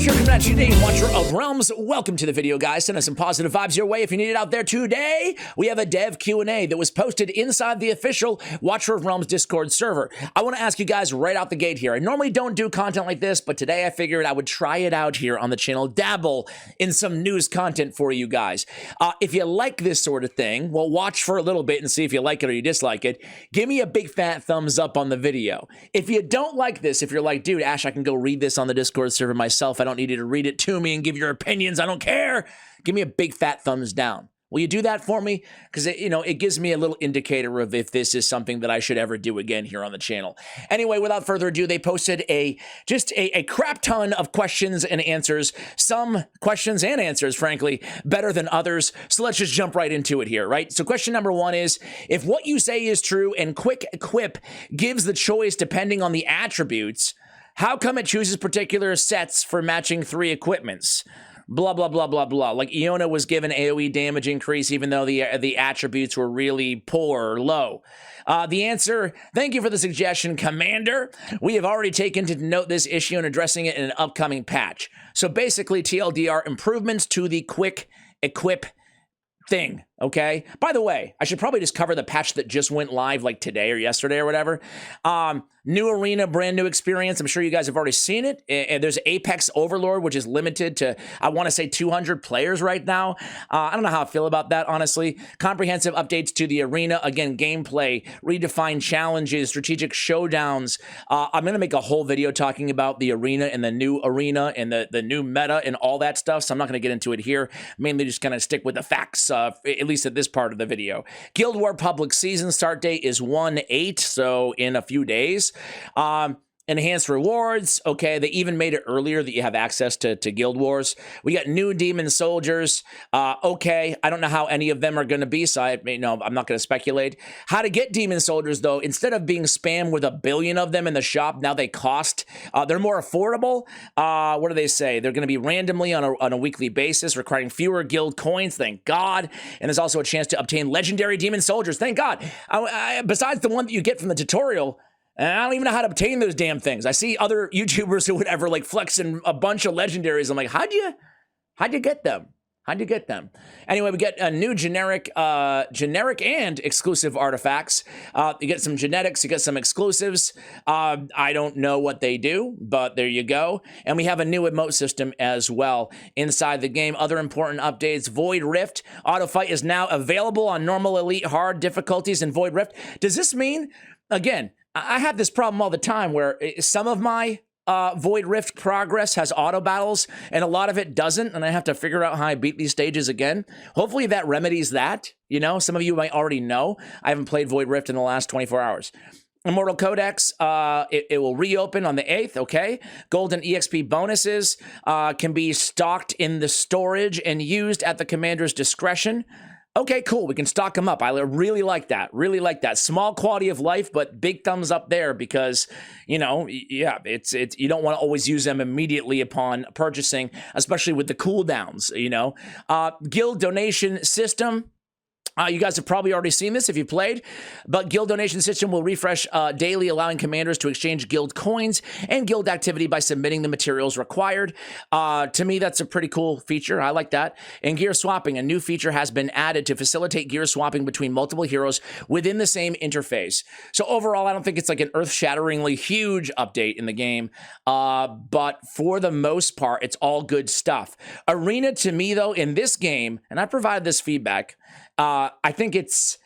Lackluster coming at you today, Watcher of Realms. Welcome to the video, guys. Send us some positive vibes your way if you need it out there today. We have a dev Q&A that was posted inside the official Watcher of Realms Discord server. I want to ask you guys right out the gate here. I normally don't do content like this, but today I figured I would try it out here on the channel, dabble in some news content for you guys. If you like this sort of thing, well, watch for a little bit and see if you like it or you dislike it. Give me a big fat thumbs up on the video. If you don't like this, if you're like, dude, Ash, I can go read this on the Discord server myself. I don't need you to read it to me and give your opinions. I don't care. Give me a big fat thumbs down. Will you do that for me? Because, it gives me a little indicator of if this is something that I should ever do again here on the channel. Anyway, without further ado, they posted just a crap ton of questions and answers. Some questions and answers, frankly, better than others. So let's just jump right into it here, right? So question number one is, if what you say is true and Quick Equip gives the choice depending on the attributes, how come it chooses particular sets for matching 3 equipments? Blah, blah, blah, blah, blah. Like Iona was given AoE damage increase even though the attributes were really poor or low. The answer, thank you for the suggestion, Commander. We have already taken to note this issue and addressing it in an upcoming patch. So basically, TLDR, improvements to the Quick Equip thing, okay? By the way, I should probably just cover the patch that just went live like today or yesterday or whatever. New arena, brand new experience. I'm sure you guys have already seen it. And there's Apex Overlord, which is limited to, I want to say 200 players right now. I don't know how I feel about that, honestly. Comprehensive updates to the arena. Again, gameplay, redefined challenges, strategic showdowns. I'm going to make a whole video talking about the arena and the new arena and the new meta and all that stuff. So I'm not going to get into it here. Mainly just going to stick with the facts, at least at this part of the video. Guild War Public Season start date is 1/8, so in a few days. Enhanced rewards. Okay, they even made it earlier that you have access to Guild Wars. We got new demon soldiers. Okay, I don't know how any of them are going to be, so I'm not going to speculate. How to get demon soldiers, though, instead of being spammed with 1 billion of them in the shop, now they cost. They're more affordable. What do they say? They're going to be randomly on a weekly basis, requiring fewer guild coins, thank God. And there's also a chance to obtain legendary demon soldiers, thank God. Besides the one that you get from the tutorial, and I don't even know how to obtain those damn things. I see other YouTubers who would ever like flexing a bunch of legendaries. I'm like, how'd you get them? How'd you get them? Anyway, we get a new generic and exclusive artifacts. You get some genetics, you get some exclusives. I don't know what they do, but there you go. And we have a new emote system as well inside the game. Other important updates, Void Rift. Auto fight is now available on normal, elite, hard difficulties in Void Rift. Does this mean, again, I have this problem all the time where some of my Void Rift progress has auto battles and a lot of it doesn't, and I have to figure out how I beat these stages again. Hopefully that remedies that. Some of you might already know. I haven't played Void Rift in the last 24 hours. Immortal Codex, it will reopen on the 8th, okay? Golden EXP bonuses can be stocked in the storage and used at the commander's discretion. Okay, cool. We can stock them up. I really like that. Really like that. Small quality of life, but big thumbs up there because, yeah, it's you don't want to always use them immediately upon purchasing, especially with the cooldowns, Guild donation system. You guys have probably already seen this if you played, but guild donation system will refresh daily, allowing commanders to exchange guild coins and guild activity by submitting the materials required. To me, that's a pretty cool feature. I like that. And gear swapping, a new feature has been added to facilitate gear swapping between multiple heroes within the same interface. So overall, I don't think it's like an earth-shatteringly huge update in the game, but for the most part, it's all good stuff. Arena, to me, though, in this game, and I provided this feedback, I think it's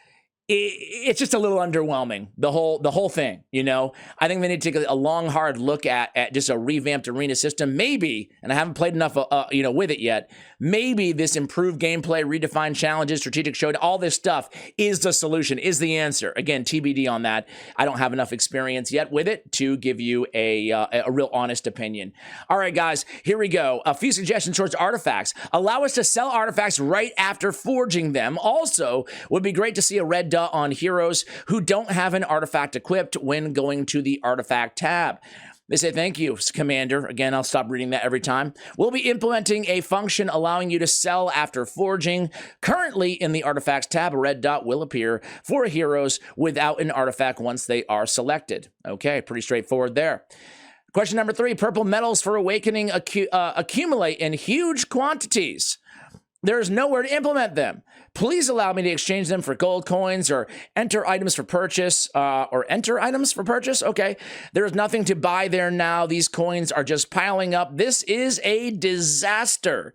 just a little underwhelming, the whole thing, I think they need to take a long, hard look at just a revamped arena system. Maybe, and I haven't played enough, with it yet, maybe this improved gameplay, redefined challenges, strategic showdown, all this stuff is the solution, is the answer. Again, TBD on that. I don't have enough experience yet with it to give you a real honest opinion. All right, guys, here we go. A few suggestions towards artifacts. Allow us to sell artifacts right after forging them. Also, would be great to see a red dot on heroes who don't have an artifact equipped when going to the artifact tab. They say, thank you, Commander. Again, I'll stop reading that every time. We'll be implementing a function allowing you to sell after forging. Currently, in the Artifacts tab, a red dot will appear for heroes without an artifact once they are selected. Okay, pretty straightforward there. Question number 3, purple metals for awakening accumulate in huge quantities. There is nowhere to implement them. Please allow me to exchange them for gold coins or enter items for purchase. Okay. There is nothing to buy there now. These coins are just piling up. This is a disaster.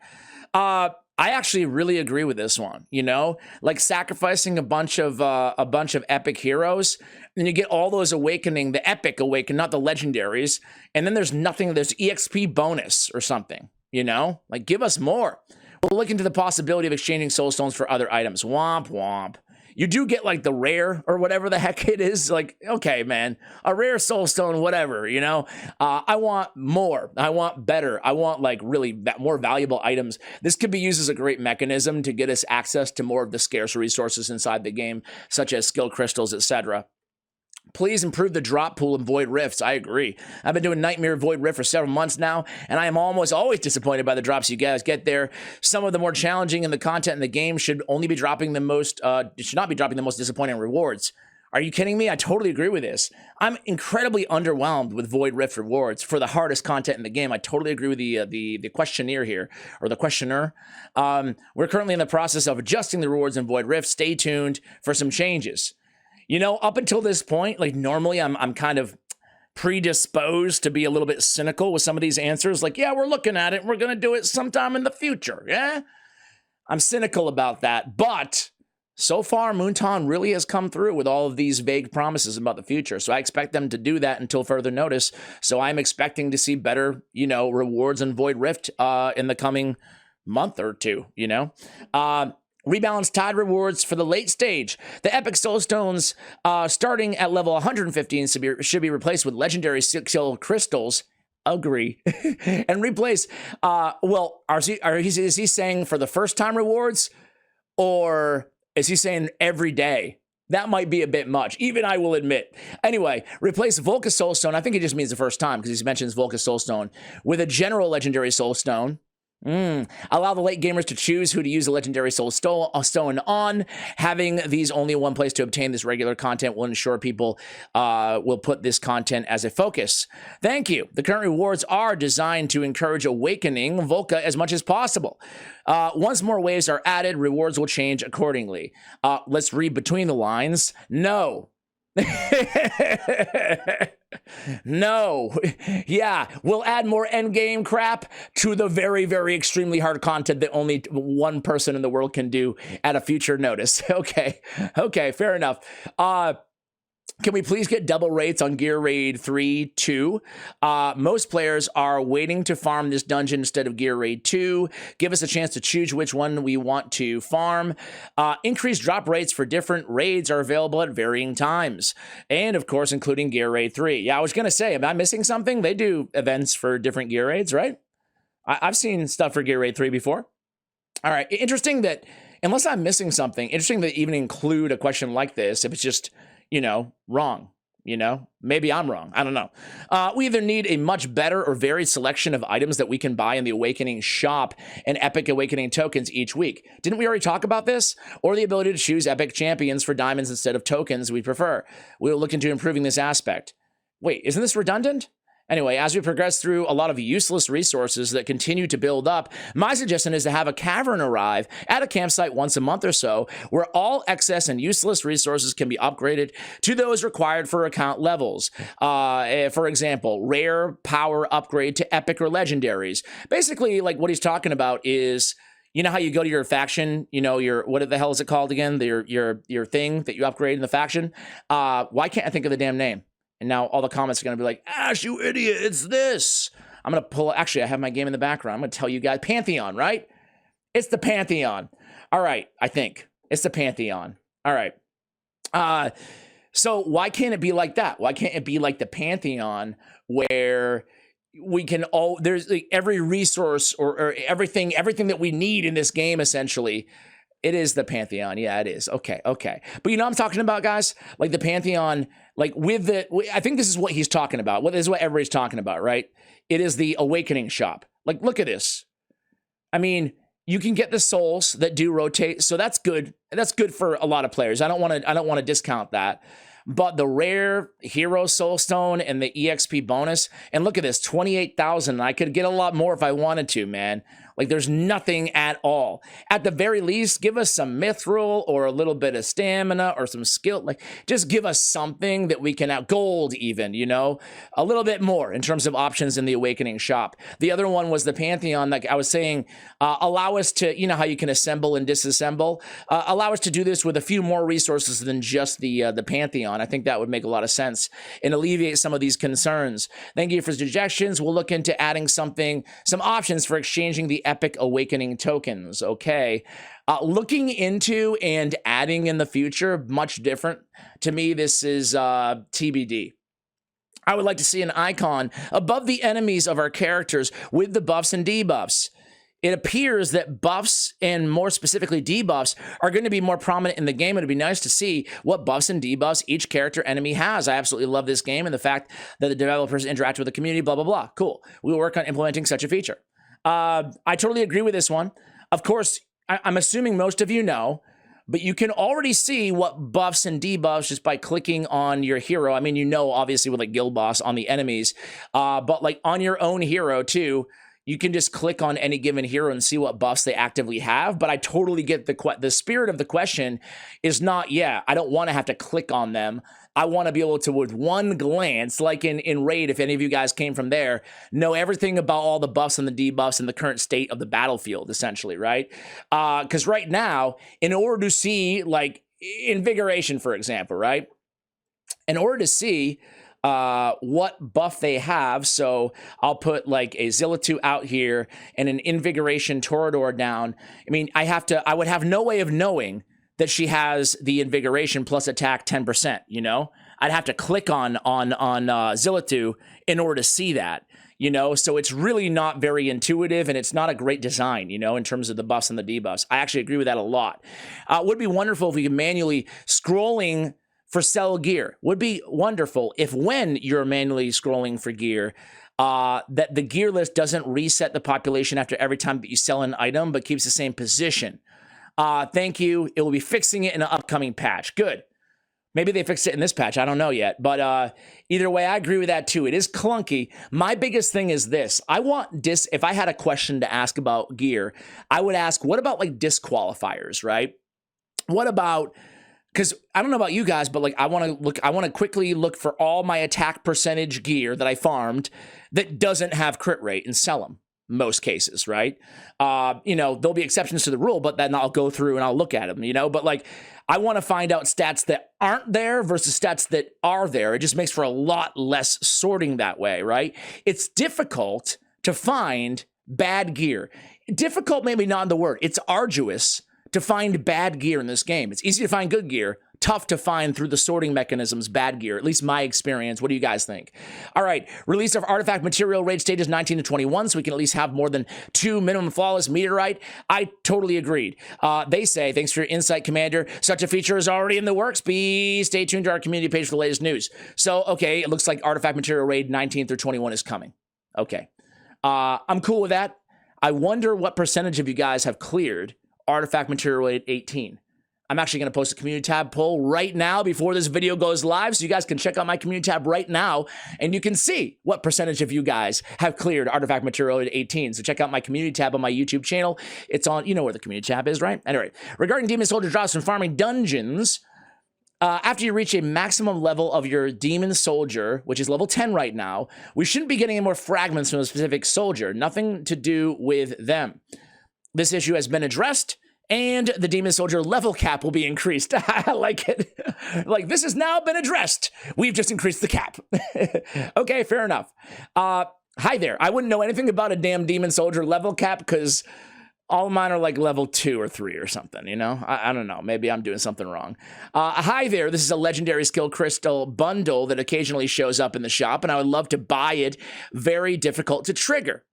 I actually really agree with this one, you know, like sacrificing a bunch of epic heroes, and you get all those awakening, the epic awaken, not the legendaries. And then there's nothing, there's EXP bonus or something, you know, like give us more. We'll look into the possibility of exchanging soul stones for other items. Womp womp. You do get like the rare or whatever the heck it is. Like, okay, man, a rare soul stone, whatever, you know. I want more. I want better. I want like really more valuable items. This could be used as a great mechanism to get us access to more of the scarce resources inside the game, such as skill crystals, etc. Please improve the drop pool in Void Rifts. I agree. I've been doing Nightmare Void Rift for several months now, and I am almost always disappointed by the drops you guys get there. Some of the more challenging in the content in the game should only be dropping the most, should not be dropping the most disappointing rewards. Are you kidding me? I totally agree with this. I'm incredibly underwhelmed with Void Rift rewards for the hardest content in the game. I totally agree with the questionnaire here, or the questioner. We're currently in the process of adjusting the rewards in Void Rift. Stay tuned for some changes. You know, up until this point, like normally I'm kind of predisposed to be a little bit cynical with some of these answers. Like, yeah, we're looking at it. We're going to do it sometime in the future. Yeah, I'm cynical about that. But so far, Moonton really has come through with all of these vague promises about the future. So I expect them to do that until further notice. So I'm expecting to see better, you know, rewards in Void Rift in the coming month or two, you know. Rebalance Tide rewards for the late stage. The Epic Soul Stones starting at level 115 should be replaced with legendary skill crystals. Agree. And replace, well, is he saying for the first time rewards? Or is he saying every day? That might be a bit much. Even I will admit. Anyway, replace Volca Soul Stone. I think it just means the first time because he mentions Volca Soul Stone with a general legendary Soul Stone. Allow the late gamers to choose who to use a legendary soul stone on. Having these only one place to obtain this regular content will ensure people will put this content as a focus. Thank you. The current rewards are designed to encourage awakening Volca as much as possible. Once more waves are added, rewards will change accordingly. Let's read between the lines. No. No. Yeah, we'll add more endgame crap to the very, very extremely hard content that only one person in the world can do at a future notice. Okay, fair enough. Can we please get double rates on Gear Raid 3, 2? Most players are waiting to farm this dungeon instead of Gear Raid 2. Give us a chance to choose which one we want to farm. Increased drop rates for different raids are available at varying times. And, of course, including Gear Raid 3. Yeah, I was going to say, am I missing something? They do events for different Gear Raids, right? I've seen stuff for Gear Raid 3 before. All right, interesting that, unless I'm missing something, interesting that even include a question like this if it's just, you know, wrong, you know, maybe I'm wrong. I don't know. We either need a much better or varied selection of items that we can buy in the Awakening shop and Epic Awakening tokens each week. Didn't we already talk about this? Or the ability to choose Epic champions for diamonds instead of tokens we prefer. We'll look into improving this aspect. Wait, isn't this redundant? Anyway, as we progress through a lot of useless resources that continue to build up, my suggestion is to have a cavern arrive at a campsite once a month or so, where all excess and useless resources can be upgraded to those required for account levels. For example, rare power upgrade to epic or legendaries. Basically, like what he's talking about is, you know how you go to your faction, you know, your, what the hell is it called again? Your thing that you upgrade in the faction. Why can't I think of the damn name? And now all the comments are going to be like, Ash, you idiot, it's this. I'm going to pull, actually, I have my game in the background. I'm going to tell you guys, Pantheon, right? It's the Pantheon. All right, I think. It's the Pantheon. All right. So why can't it be like that? Why can't it be like the Pantheon where we can all, there's like every resource or everything that we need in this game, essentially. It is the Pantheon. Yeah, it is. Okay. But you know what I'm talking about, guys? Like the Pantheon, like with the, I think this is what he's talking about. This is what everybody's talking about, right? It is the Awakening shop. Like, look at this. I mean, you can get the souls that do rotate. So that's good. That's good for a lot of players. I don't want to discount that. but the rare hero soul stone and the EXP bonus, and look at this, 28,000. I could get a lot more if I wanted to, man. Like, there's nothing at all. At the very least, give us some mithril or a little bit of stamina or some skill. Like, just give us something that we can out gold even, you know, a little bit more in terms of options in the Awakening shop. The other one was the Pantheon. Like I was saying, allow us to, you know how you can assemble and disassemble. Allow us to do this with a few more resources than just the Pantheon. I think that would make a lot of sense and alleviate some of these concerns. Thank you for suggestions. We'll look into adding some options for exchanging the Epic Awakening tokens. Okay. Looking into and adding in the future, much different. To me, this is TBD. I would like to see an icon above the enemies of our characters with the buffs and debuffs. It appears that buffs, and more specifically debuffs, are going to be more prominent in the game. It'd be nice to see what buffs and debuffs each character enemy has. I absolutely love this game and the fact that the developers interact with the community, blah, blah, blah. Cool. We will work on implementing such a feature. I totally agree with this one. Of course, I'm assuming most of you know, but you can already see what buffs and debuffs just by clicking on your hero. I mean, you know, obviously with like Guild Boss on the enemies, but like on your own hero too, you can just click on any given hero and see what buffs they actively have. But I totally get the spirit of the question is not, yeah, I don't want to have to click on them. I want to be able to, with one glance, like in Raid, if any of you guys came from there, know everything about all the buffs and the debuffs and the current state of the battlefield, essentially, right? Because right now, in order to see, like, Invigoration, for example, right? In order to see what buff they have, so I'll put like a Zillitu out here and an Invigoration Torador down. I mean, I would have no way of knowing that she has the Invigoration plus attack 10%, you know? I'd have to click on Zillitu in order to see that, you know? So it's really not very intuitive, and it's not a great design, you know, in terms of the buffs and the debuffs. I actually agree with that a lot. Would be wonderful if we could manually scrolling for sell gear. Would be wonderful if when you're manually scrolling for gear, that the gear list doesn't reset the population after every time that you sell an item, but keeps the same position. Thank you. It will be fixing it in an upcoming patch. Good. Maybe they fixed it in this patch. I don't know yet. But either way, I agree with that too. It is clunky. My biggest thing is this. If I had a question to ask about gear, I would ask, what about like disqualifiers, right? What about, because I don't know about you guys, but like I want to quickly look for all my attack percentage gear that I farmed that doesn't have crit rate and sell them. Most cases, right? You know, there'll be exceptions to the rule, but then I'll go through and I'll look at them, you know? But like, I want to find out stats that aren't there versus stats that are there. It just makes for a lot less sorting that way, right? It's difficult to find bad gear. Difficult, maybe not the word. It's arduous to find bad gear in this game. It's easy to find good gear, tough to find through the sorting mechanisms bad gear, at least my experience. What do you guys think? All right, release of artifact material raid stages 19 to 21, so we can at least have more than 2 minimum flawless meteorite. I totally agreed. They say, thanks for your insight, Commander. Such a feature is already in the works. Stay tuned to our community page for the latest news. So, okay, it looks like artifact material raid 19 through 21 is coming. Okay, I'm cool with that. I wonder what percentage of you guys have cleared artifact material raid 18. I'm actually going to post a community tab poll right now before this video goes live, so you guys can check out my community tab right now, and you can see what percentage of you guys have cleared artifact material at 18. So check out my community tab on my YouTube channel. It's on, you know where the community tab is, right? Anyway, regarding Demon Soldier drops from farming dungeons, after you reach a maximum level of your Demon Soldier, which is level 10 right now, we shouldn't be getting any more fragments from a specific soldier. Nothing to do with them. This issue has been addressed, and the Demon Soldier level cap will be increased. I like it. Like, this has now been addressed. We've just increased the cap. Okay, fair enough. Hi there. I wouldn't know anything about a damn Demon Soldier level cap because all of mine are like level 2 or 3 or something, you know? I don't know. Maybe I'm doing something wrong. Hi there. This is a legendary skill crystal bundle that occasionally shows up in the shop, and I would love to buy it. Very difficult to trigger.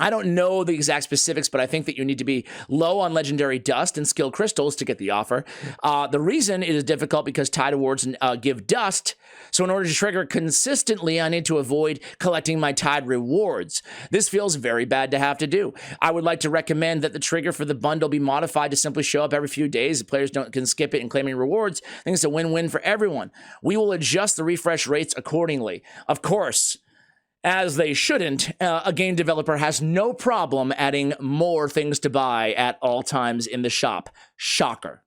I don't know the exact specifics, but I think that you need to be low on legendary dust and skill crystals to get the offer. The reason it is difficult because Tide Awards give dust. So in order to trigger consistently, I need to avoid collecting my Tide rewards. This feels very bad to have to do. I would like to recommend that the trigger for the bundle be modified to simply show up every few days. The players can skip it and claiming rewards. I think it's a win-win for everyone. We will adjust the refresh rates accordingly. Of course, as they shouldn't, a game developer has no problem adding more things to buy at all times in the shop. Shocker.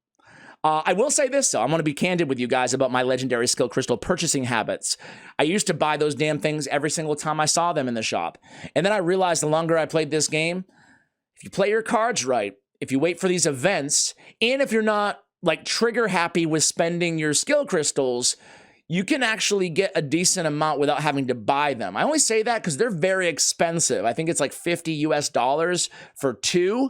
I will say this, though. I'm going to be candid with you guys about my legendary skill crystal purchasing habits. I used to buy those damn things every single time I saw them in the shop. And then I realized the longer I played this game, if you play your cards right, if you wait for these events, and if you're not like trigger happy with spending your skill crystals, you can actually get a decent amount without having to buy them. I only say that because they're very expensive. I think it's like $50 US for 2,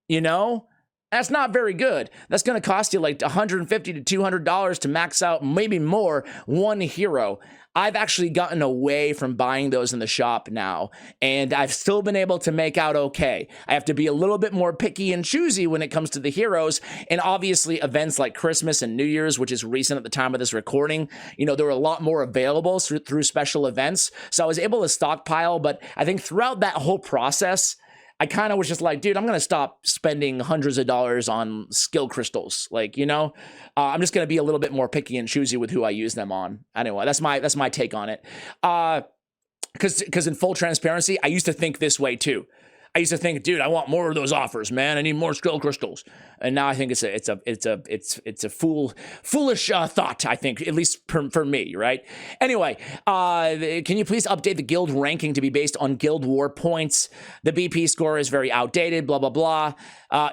you know? That's not very good. That's going to cost you like $150 to $200 to max out, maybe more, one hero. I've actually gotten away from buying those in the shop now, and I've still been able to make out okay. I have to be a little bit more picky and choosy when it comes to the heroes, and obviously events like Christmas and New Year's, which is recent at the time of this recording, you know, there were a lot more available through special events, so I was able to stockpile, but I think throughout that whole process, I kind of was just like, dude, I'm going to stop spending hundreds of dollars on skill crystals. Like, you know, I'm just going to be a little bit more picky and choosy with who I use them on. Anyway, that's my take on it. Because in full transparency, I used to think this way too. I used to think, dude, I want more of those offers, man. I need more skill crystals. And now I think it's a foolish thought. I think, at least for me, right? Anyway, can you please update the guild ranking to be based on guild war points? The BP score is very outdated. Blah blah blah.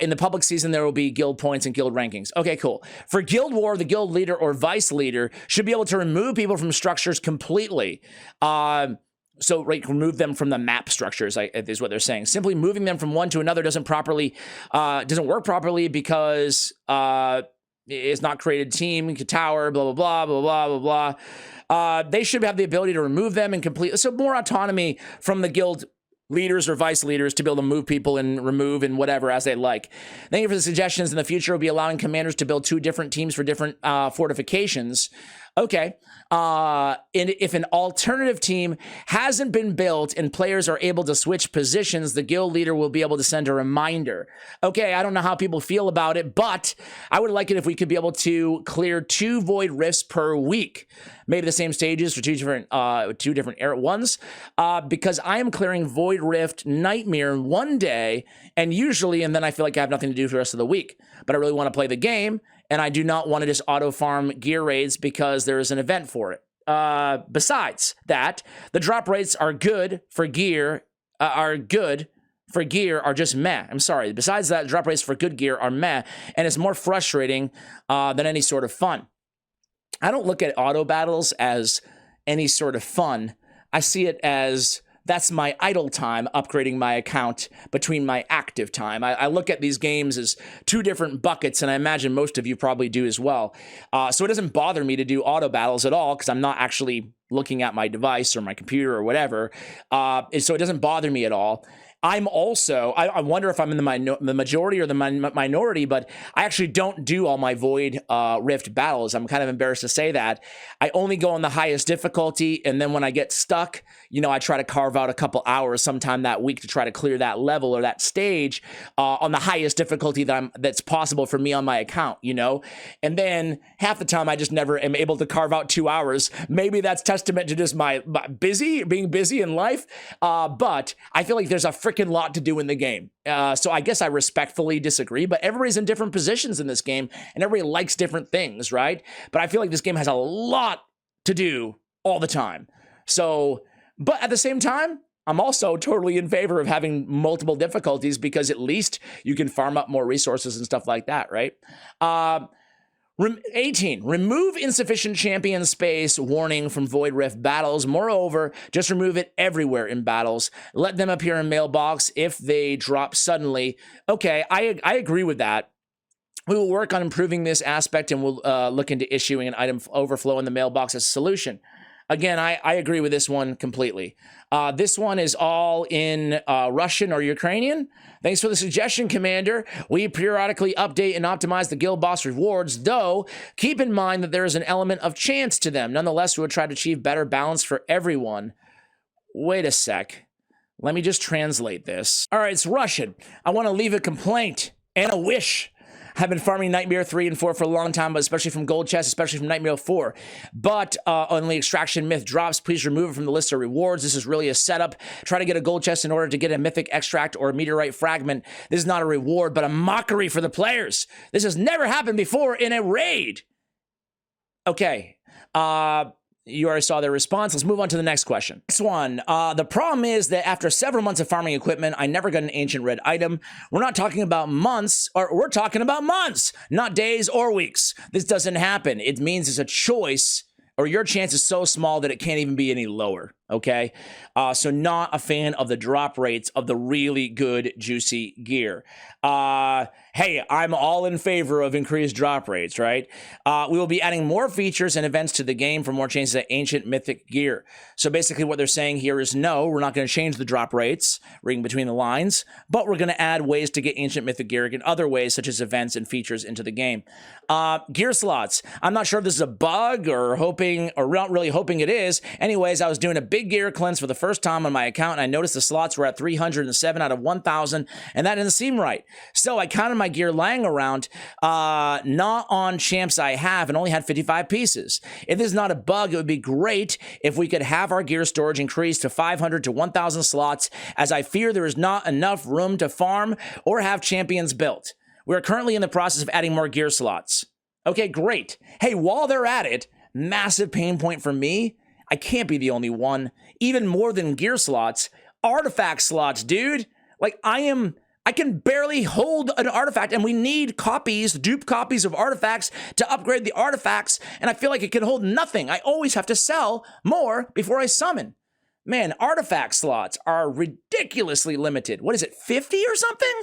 In the public season, there will be guild points and guild rankings. Okay, cool. For guild war, the guild leader or vice leader should be able to remove people from structures completely. So, right, remove them from the map structures, is what they're saying. Simply moving them from one to another doesn't work properly because it's not created team, tower, blah, blah, blah, blah, blah, blah, blah. They should have the ability to remove them and complete. So more autonomy from the guild leaders or vice leaders to be able to move people and remove and whatever as they like. Thank you for the suggestions. In the future, we'll be allowing commanders to build 2 different teams for different fortifications. Okay. And if an alternative team hasn't been built and players are able to switch positions, the guild leader will be able to send a reminder. Okay, I don't know how people feel about it, but I would like it if we could be able to clear 2 void rifts per week. Maybe the same stages for two different ones, because I am clearing void rift nightmare one day, and then I feel like I have nothing to do for the rest of the week. But I really want to play the game, and I do not want to just auto-farm gear raids because there is an event for it. Besides that, the drop rates are good for gear, are just meh. I'm sorry. Besides that, drop rates for good gear are meh, and it's more frustrating than any sort of fun. I don't look at auto battles as any sort of fun. I see it as that's my idle time upgrading my account between my active time. I look at these games as 2 different buckets, and I imagine most of you probably do as well. So it doesn't bother me to do auto battles at all because I'm not actually looking at my device or my computer or whatever. So it doesn't bother me at all. I'm also, I wonder if I'm in the majority or the minority, but I actually don't do all my Void Rift battles. I'm kind of embarrassed to say that. I only go on the highest difficulty, and then when I get stuck, you know, I try to carve out a couple hours sometime that week to try to clear that level or that stage on the highest difficulty that's possible for me on my account, you know? And then half the time I just never am able to carve out 2 hours. Maybe that's testament to just my being busy in life, but I feel like there's a freaking lot to do in the game. So I guess I respectfully disagree, but everybody's in different positions in this game and everybody likes different things, right? But I feel like this game has a lot to do all the time. So, but at the same time, I'm also totally in favor of having multiple difficulties because at least you can farm up more resources and stuff like that, right? 18, remove insufficient champion space warning from Void Rift battles. Moreover, just remove it everywhere in battles. Let them appear in mailbox if they drop suddenly. Okay, I agree with that. We will work on improving this aspect and we'll look into issuing an item overflow in the mailbox as a solution. Again, I agree with this one completely. This one is all in Russian or Ukrainian. Thanks for the suggestion, Commander. We periodically update and optimize the guild boss rewards, though keep in mind that there is an element of chance to them. Nonetheless, we would try to achieve better balance for everyone. Wait a sec. Let me just translate this. All right, it's Russian. I want to leave a complaint and a wish. I've been farming Nightmare 3 and 4 for a long time, but especially from Gold Chest, especially from Nightmare 4. But only Extraction Myth drops. Please remove it from the list of rewards. This is really a setup. Try to get a Gold Chest in order to get a Mythic Extract or a Meteorite Fragment. This is not a reward, but a mockery for the players. This has never happened before in a raid. Okay. You already saw their response. Let's move on to the next question. Next one. The problem is that after several months of farming equipment, I never got an ancient red item. We're not talking about months, or we're talking about months, not days or weeks. This doesn't happen. It means it's a choice, or your chance is so small that it can't even be any lower. Okay? So not a fan of the drop rates of the really good, juicy gear. Hey, I'm all in favor of increased drop rates, right? We will be adding more features and events to the game for more changes at ancient mythic gear. So basically what they're saying here is no, we're not going to change the drop rates, reading between the lines, but we're going to add ways to get ancient mythic gear in other ways, such as events and features into the game. Gear slots. I'm not sure if this is a bug or not really hoping it is. Anyways, I was doing a big gear cleanse for the first time on my account, and I noticed the slots were at 307 out of 1,000, and that didn't seem right. So I counted my gear lying around, not on champs I have, and only had 55 pieces. If this is not a bug, it would be great if we could have our gear storage increased to 500 to 1,000 slots, as I fear there is not enough room to farm or have champions built. We're currently in the process of adding more gear slots. Okay, great. Hey, while they're at it, massive pain point for me, I can't be the only one. Even more than gear slots, artifact slots, dude. Like, I can barely hold an artifact, and we need copies, dupe copies of artifacts to upgrade the artifacts, and I feel like it can hold nothing. I always have to sell more before I summon. Man, artifact slots are ridiculously limited. What is it, 50 or something?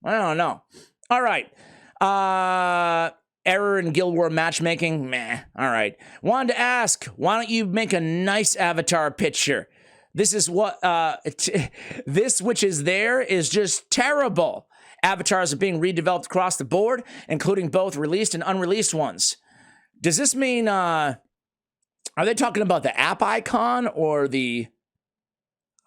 I don't know. All right. Error in Guild War matchmaking? Meh. All right. Wanted to ask, why don't you make a nice avatar picture? This is what, this which is there is just terrible. Avatars are being redeveloped across the board, including both released and unreleased ones. Does this mean, are they talking about the app icon or the...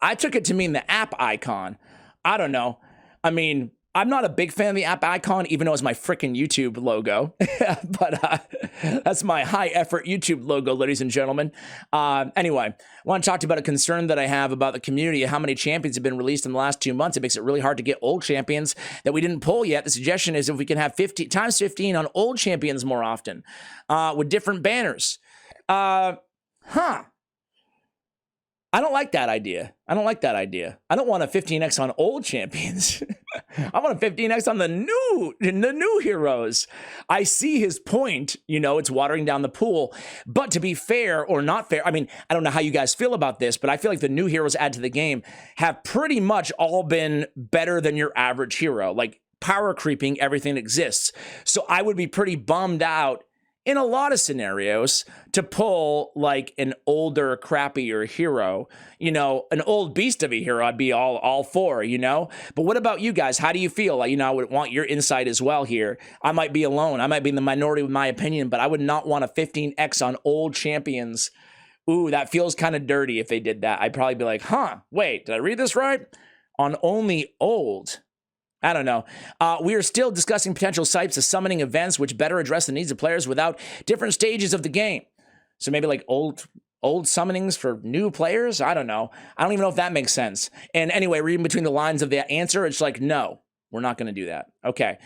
I took it to mean the app icon. I don't know. I mean, I'm not a big fan of the app icon, even though it's my freaking YouTube logo. But that's my high-effort YouTube logo, ladies and gentlemen. Anyway, I want to talk to you about a concern that I have about the community, how many champions have been released in the last 2 months. It makes it really hard to get old champions that we didn't pull yet. The suggestion is if we can have 50 times 15 on old champions more often with different banners. I don't like that idea. I don't want a 15x on old champions. I want a 15x on the new heroes. I see his point. You know, it's watering down the pool. But to be fair or not fair, I mean, I don't know how you guys feel about this, but I feel like the new heroes added to the game have pretty much all been better than your average hero, like power creeping everything that exists. So I would be pretty bummed out in a lot of scenarios to pull like an older, crappier hero, you know, an old beast of a hero, I'd be all for, you know? But what about you guys? How do you feel? Like, you know, I would want your insight as well here. I might be alone. I might be in the minority with my opinion, but I would not want a 15x on old champions. Ooh, that feels kind of dirty if they did that. I'd probably be like, wait, did I read this right? On only old. I don't know. We are still discussing potential types of summoning events which better address the needs of players without different stages of the game. So maybe like old summonings for new players? I don't know. I don't even know if that makes sense. And anyway, reading between the lines of the answer, it's like, no, we're not going to do that. Okay.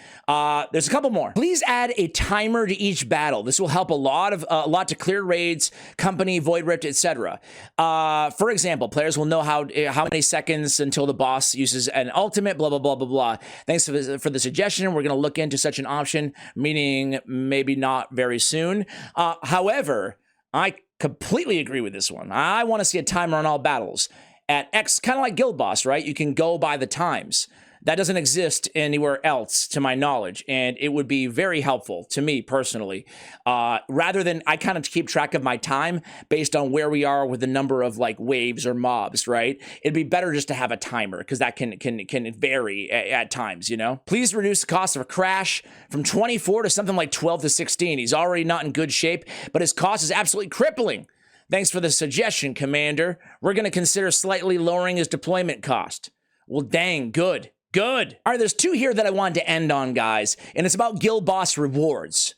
There's a couple more. Please add a timer to each battle. This will help a lot to clear raids, company, void rift, etc. For example, players will know how many seconds until the boss uses an ultimate, blah, blah, blah, blah, blah. Thanks for the suggestion. We're going to look into such an option, meaning maybe not very soon. However, I completely agree with this one. I want to see a timer on all battles. At X, kind of like Guild Boss, right? You can go by the times. That doesn't exist anywhere else to my knowledge, and it would be very helpful to me personally. Rather than I kind of keep track of my time based on where we are with the number of like waves or mobs, right? It'd be better just to have a timer because that can vary at times, you know? Please reduce the cost of a Crach from 24 to something like 12 to 16. He's already not in good shape, but his cost is absolutely crippling. Thanks for the suggestion, Commander. We're going to consider slightly lowering his deployment cost. Well, dang, good. Good. All right, there's two here that I wanted to end on, guys, and it's about Guild Boss rewards.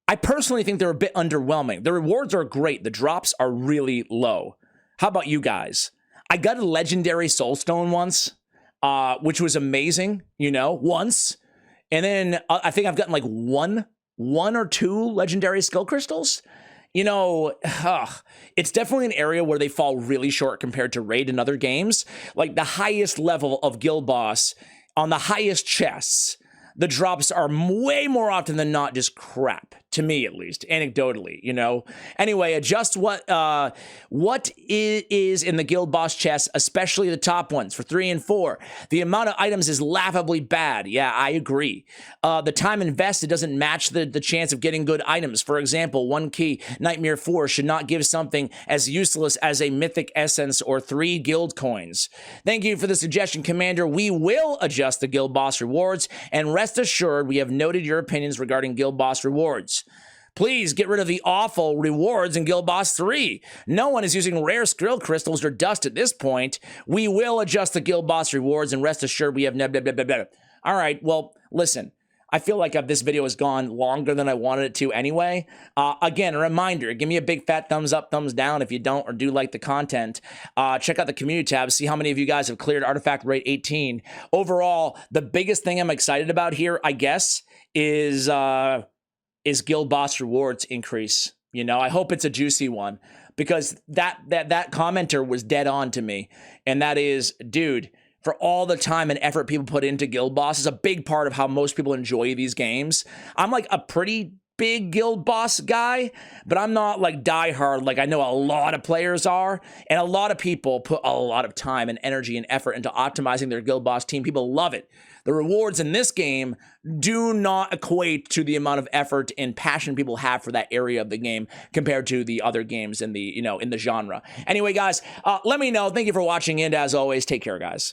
I personally think they're a bit underwhelming. The rewards are great. The drops are really low. How about you guys? I got a legendary soulstone once, which was amazing, you know, once. And then I think I've gotten like one or two legendary skill crystals. You know, it's definitely an area where they fall really short compared to Raid and other games. Like the highest level of Guild Boss on the highest chests, the drops are way more often than not just crap, to me at least, anecdotally, you know? Anyway, adjust what is in the Guild Boss chests, especially the top ones for 3 and 4. The amount of items is laughably bad. Yeah, I agree. The time invested doesn't match the chance of getting good items. For example, 1 key, Nightmare 4 should not give something as useless as a Mythic Essence or 3 guild coins. Thank you for the suggestion, Commander. We will adjust the Guild Boss rewards, and rest assured we have noted your opinions regarding Guild Boss rewards. Please get rid of the awful rewards in Guild Boss 3. No one is using rare skill crystals or dust at this point. We will adjust the Guild Boss rewards, and rest assured we have blah, blah, blah, blah, blah. All right, well, listen. I feel like this video has gone longer than I wanted it to anyway. Again, a reminder, give me a big fat thumbs up, thumbs down if you don't or do like the content. Check out the community tab, see how many of you guys have cleared Artifact Rate 18. Overall, the biggest thing I'm excited about here, I guess, is Guild Boss rewards increase. You know, I hope it's a juicy one because that commenter was dead on to me. And that is, dude, for all the time and effort people put into Guild Boss is a big part of how most people enjoy these games. I'm like a pretty big Guild Boss guy, but I'm not like diehard like I know a lot of players are. And a lot of people put a lot of time and energy and effort into optimizing their Guild Boss team. People love it. The rewards in this game do not equate to the amount of effort and passion people have for that area of the game compared to the other games in the, you know, in the genre. Anyway, guys, let me know. Thank you for watching, and as always, take care, guys.